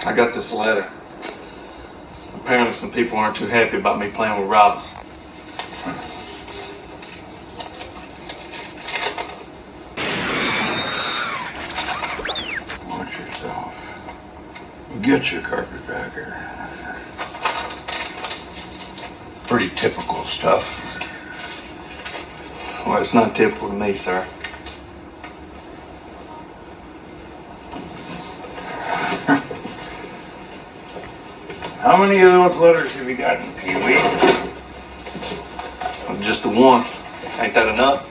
I got this letter. Apparently some people aren't too happy about me playing with Robinson. Watch yourself. Get your carpetbagger. Pretty typical stuff. Well, it's not typical to me, sir. How many of those letters have you gotten, Pee-wee? Just the one. Ain't that enough?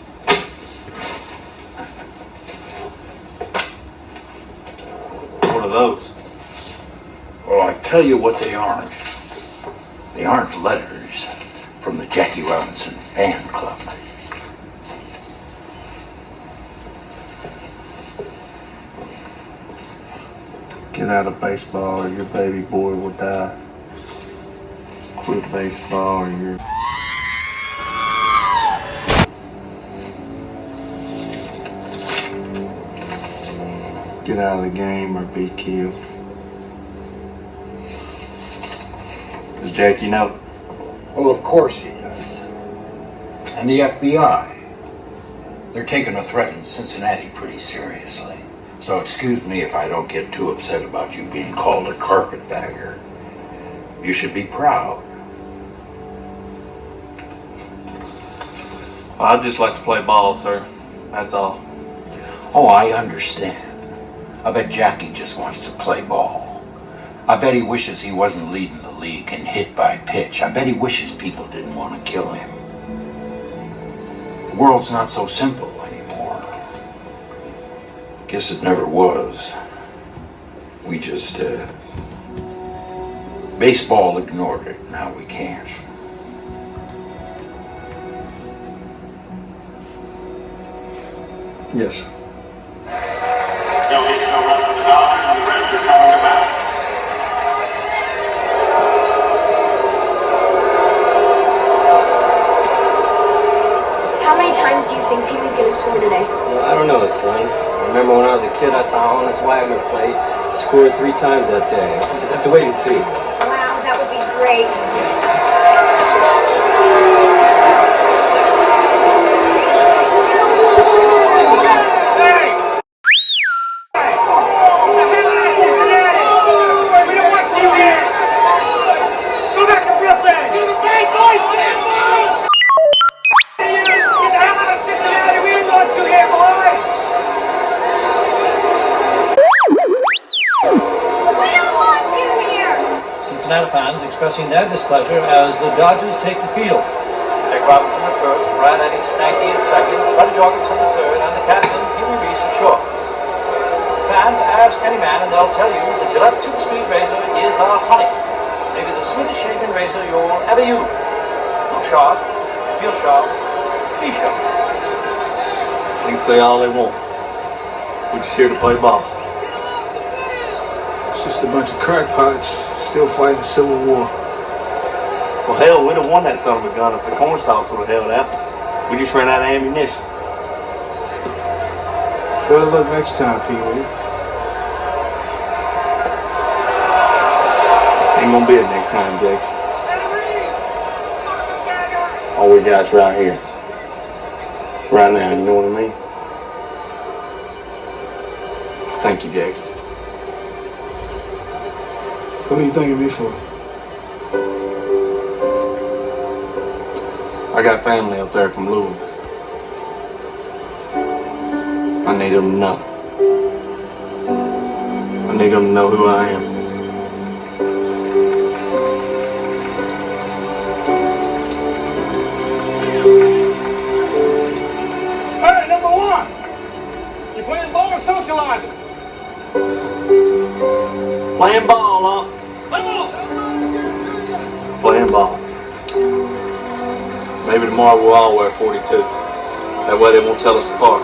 What are those? Well, I tell you what they aren't. They aren't letters from the Jackie Robinson fan club. Get out of baseball or your baby boy will die. Quit baseball or your... Get out of the game or be killed. Does Jackie know? Well, of course he does. And the FBI. They're taking a threat in Cincinnati pretty seriously. So excuse me if I don't get too upset about you being called a carpetbagger. You should be proud. I'd just like to play ball, sir. That's all. Oh, I understand. I bet Jackie just wants to play ball. I bet he wishes he wasn't leading the league in hit by pitch. I bet he wishes people didn't want to kill him. The world's not so simple anymore. Guess it never was. We just, baseball ignored it. Now we can't. Yes. No hit, no run for the Dodgers, and the Reds are coming to bat. How many times do you think Pee-wee's gonna score today? Well, I don't know, son. I remember when I was a kid, I saw Honest Wagner play, scored 3 times that day. We just have to wait and see. Wow, that would be great. Cincinnati fans expressing their displeasure as the Dodgers take the field. Dick Robinson at first, Brad Eddie Stanky at second, Buddy Jorgensen at third, and the captain, Huey Reese at short. Fans ask any man and they'll tell you the Gillette Super Speed Razor is a honey. Maybe the sweetest shaving razor you'll ever use. Look sharp, feel sharp, be sharp. They can say all they want. We're just here to play ball. It's just a bunch of crackpots still fighting the Civil War. Well, hell, we'd have won that son of a gun if the cornstalks would have held out. We just ran out of ammunition. Better luck next time, Pee-wee. Ain't gonna be it next time, Jakes. All we got's right here. Right now, you know what I mean? Thank you, Jakes. What are you thanking me for? I got family up there from Louisville. I need them to know. I need them to know who I am. Hey, number 1! You playing ball or socializing? Playing ball, huh? Play ball! Playing ball. Maybe tomorrow we'll all wear 42. That way they won't tell us apart.